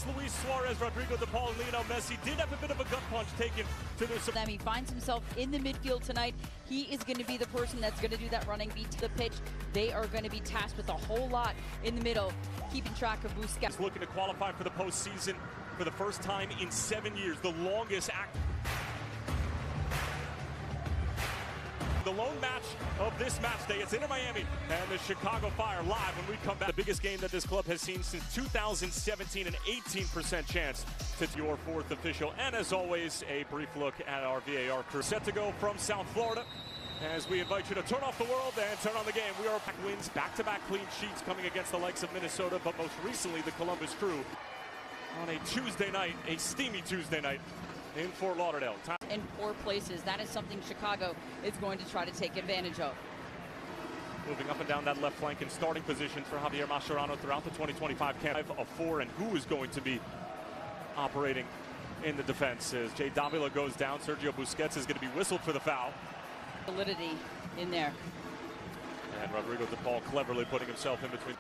Tous, Luis Suarez, Rodrigo De Paul, and Leomessi did have a bit of a gut punch taken to their support. He finds himself in the midfield tonight. He is going to be the person that's going to do that running beat to the pitch. They are going to be tasked with a whole lot in the middle, keeping track of Busquets. Looking to qualify for the postseason for the first time in 7 years, the longest act. The lone match of this match day, it's Inter Miami and the Chicago Fire live when we come back. The biggest game that this club has seen since 2017, an 18% chance to your fourth official. And as always, a brief look at our VAR crew. Set to go from South Florida as we invite you to turn off the world and turn on the game. We are wins, back-to-back clean sheets coming against the likes of Minnesota, but most recently the Columbus Crew on a Tuesday night, a steamy Tuesday night in Fort Lauderdale. In poor places, that is something Chicago is going to try to take advantage of. Moving up and down that left flank in starting positions for Javier Mascherano throughout the 2025 camp of 4, and who is going to be operating in the defense as Jay Davila goes down. Sergio Busquets is going to be whistled for the foul. Solidity in there. And Rodrigo De Paul cleverly putting himself in between.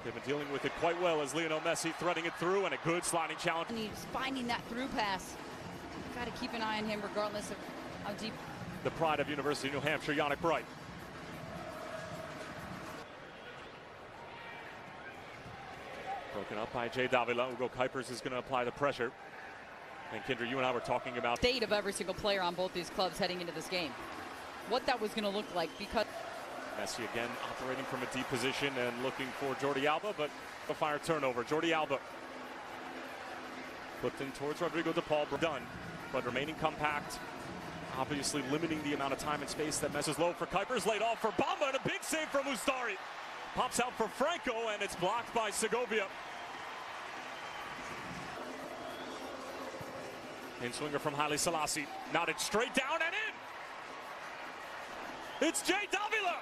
They've been dealing with it quite well as Leomessi threading it through, and a good sliding challenge. And he's finding that through pass. Got to keep an eye on him regardless of how deep. The pride of University of New Hampshire, Yannick Bright. Broken up by Jay Davila. Ugo Kuipers is going to apply the pressure. And Kendra, you and I were talking about the state of every single player on both these clubs heading into this game. What that was going to look like, because Messi again operating from a deep position and looking for Jordi Alba, but a fire turnover. Jordi Alba flipped in towards Rodrigo De Paul. Done, but remaining compact. Obviously limiting the amount of time and space that Messi is low for Kuipers. Laid off for Bamba, and a big save from Mustari. Pops out for Franco, and it's blocked by Segovia. In swinger from Haile Selassie. Nodded straight down and in. It's Jay Davila.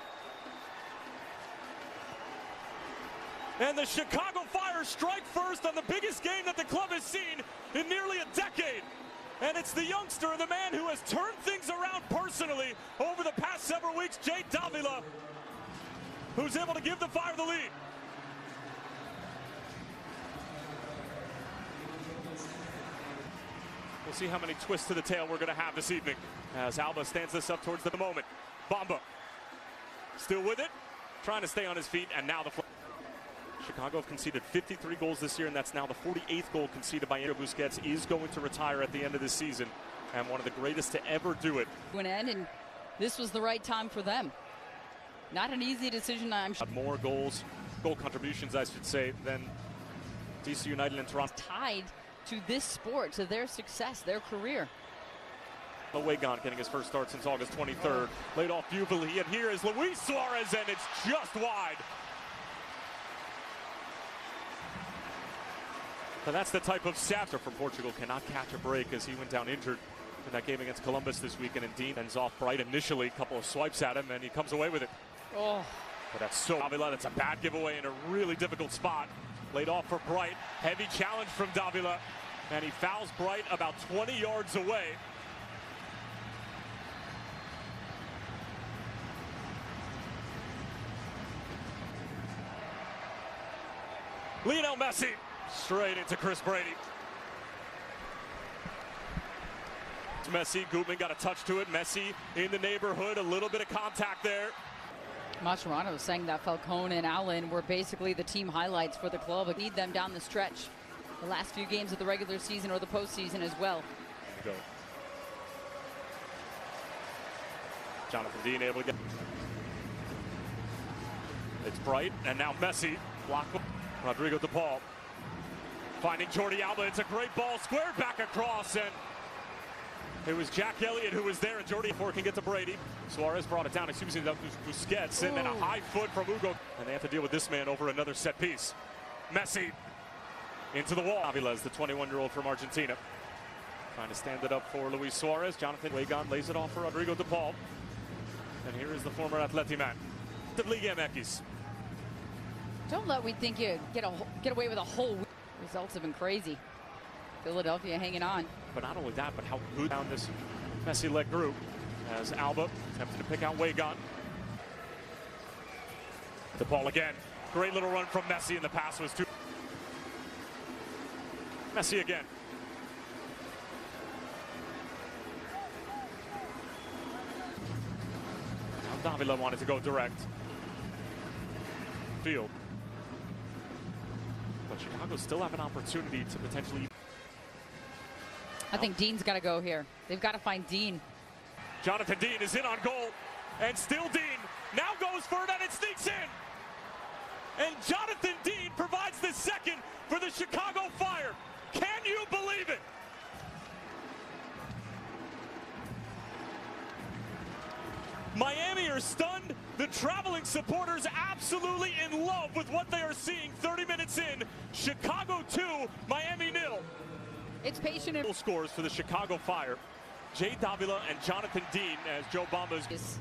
And the Chicago Fire strike first on the biggest game that the club has seen in nearly a decade. And it's the youngster, the man who has turned things around personally over the past several weeks, Jay Davila, who's able to give the Fire the lead. We'll see how many twists to the tail we're going to have this evening as Alba stands this up towards the moment. Bamba still with it, trying to stay on his feet, and now the Chicago have conceded 53 goals this year, and that's now the 48th goal conceded by Sergio Busquets. Is going to retire at the end of this season, and one of the greatest to ever do it. And this was the right time for them. Not an easy decision, I'm sure. More goal contributions, I should say, than DC United and Toronto. Tied to this sport, to their success, their career. Wegan getting his first start since August 23rd. Laid off beautifully, and here is Luis Suarez, and it's just wide. So that's the type of Sapter from Portugal cannot catch a break as he went down injured in that game against Columbus this week, and indeed ends off Bright initially, a couple of swipes at him, and he comes away with it. Oh, but that's so Davila. That's a bad giveaway in a really difficult spot. Laid off for Bright. Heavy challenge from Davila, and he fouls Bright about 20 yards away. Lionel Messi straight into Chris Brady. It's Messi. Gutman got a touch to it. Messi in the neighborhood. A little bit of contact there. Mascherano was saying that Falcone and Allen were basically the team highlights for the club. We need them down the stretch. The last few games of the regular season or the postseason as well. Go. Jonathan Dean able to get. It's Bright, and now Messi. Block. Rodrigo De Paul finding Jordi Alba. It's a great ball, squared back across, and it was Jack Elliott who was there, and Jordi Ford can get to Brady. Suarez brought it down, excuse me, that was Busquets, and then a high foot from Ugo. And they have to deal with this man over another set piece. Messi into the wall. Aviles, the 21-year-old from Argentina. Trying to stand it up for Luis Suarez. Jonathan Wegan lays it off for Rodrigo De Paul. And here is the former Atleti man. The Liga MX. Don't let me think you get away with a whole week. Results have been crazy. Philadelphia hanging on. But not only that, but how good down this Messi-led group as Alba attempted to pick out Wegan. De Paul again. Great little run from Messi, and the pass was too. Messi again. Now Davila wanted to go direct. Field. But Chicago still have an opportunity to potentially... I think Dean's got to go here. They've got to find Dean. Jonathan Dean is in on goal, and still Dean now goes for it, and it sneaks in. And Jonathan Dean provides the second for the Chicago Fire. Can you believe it? Miami are stunned. The traveling supporters absolutely in love with what they are seeing 30 minutes in. Chicago 2, Miami 0. It's patient and Scores for the Chicago Fire. Jay Davila and Jonathan Dean as Joe Bamba's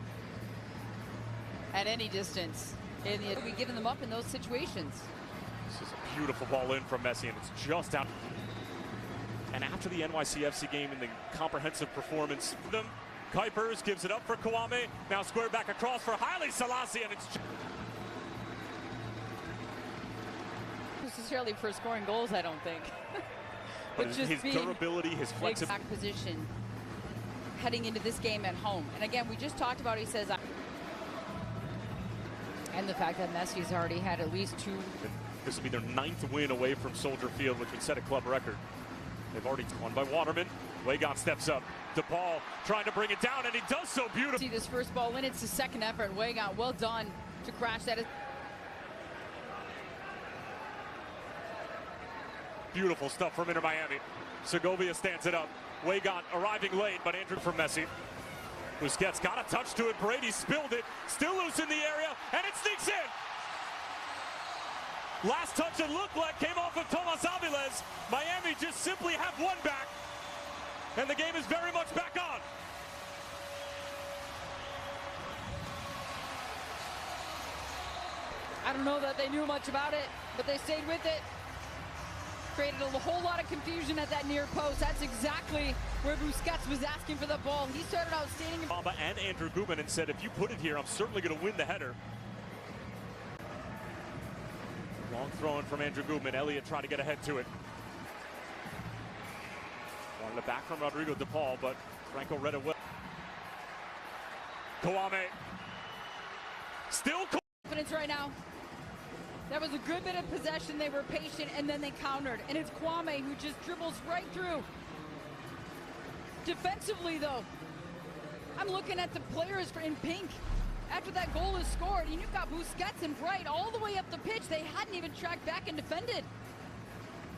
at any distance. And we've given them up in those situations. This is a beautiful ball in from Messi, and it's just out. And after the NYCFC game in the comprehensive performance, Kuipers gives it up for Kwame. Now squared back across for Haile Selassie, and it's necessarily for scoring goals, I don't think. But his durability, his flexibility. Position heading into this game at home. And again, we just talked about, he says, and the fact that Messi's already had at least 2. This will be their 9th win away from Soldier Field, which would set a club record. They've already won by Waterman. Weygant steps up. DePaul trying to bring it down, and he does so beautifully. See this first ball in, it's the second effort. Weygant, well done to crash that. Beautiful stuff from Inter Miami. Segovia stands it up. Weygant arriving late, but Andrew for Messi. Busquets got a touch to it. Brady spilled it. Still loose in the area, and it sneaks in. Last touch it looked like came off of Tomas Aviles. Miami just simply have one back, and the game is very much back on. I don't know that they knew much about it, but they stayed with it. Created a whole lot of confusion at that near post. That's exactly where Busquets was asking for the ball. He started out standing in Bamba and Andrew Gubin and said, if you put it here, I'm certainly going to win the header. Long throw in from Andrew Gubin. Elliott tried to get ahead to it. Wanted it back from Rodrigo DePaul, but Franco read it well. Kwame. Still confidence right now. That was a good bit of possession. They were patient, and then they countered. And it's Kwame who just dribbles right through. Defensively, though, I'm looking at the players in pink. After that goal is scored, and you've got Busquets and Bright all the way up the pitch. They hadn't even tracked back and defended.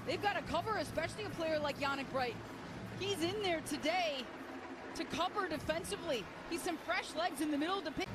They've got to cover, especially a player like Yannick Bright. He's in there today to cover defensively. He's some fresh legs in the middle of the pitch.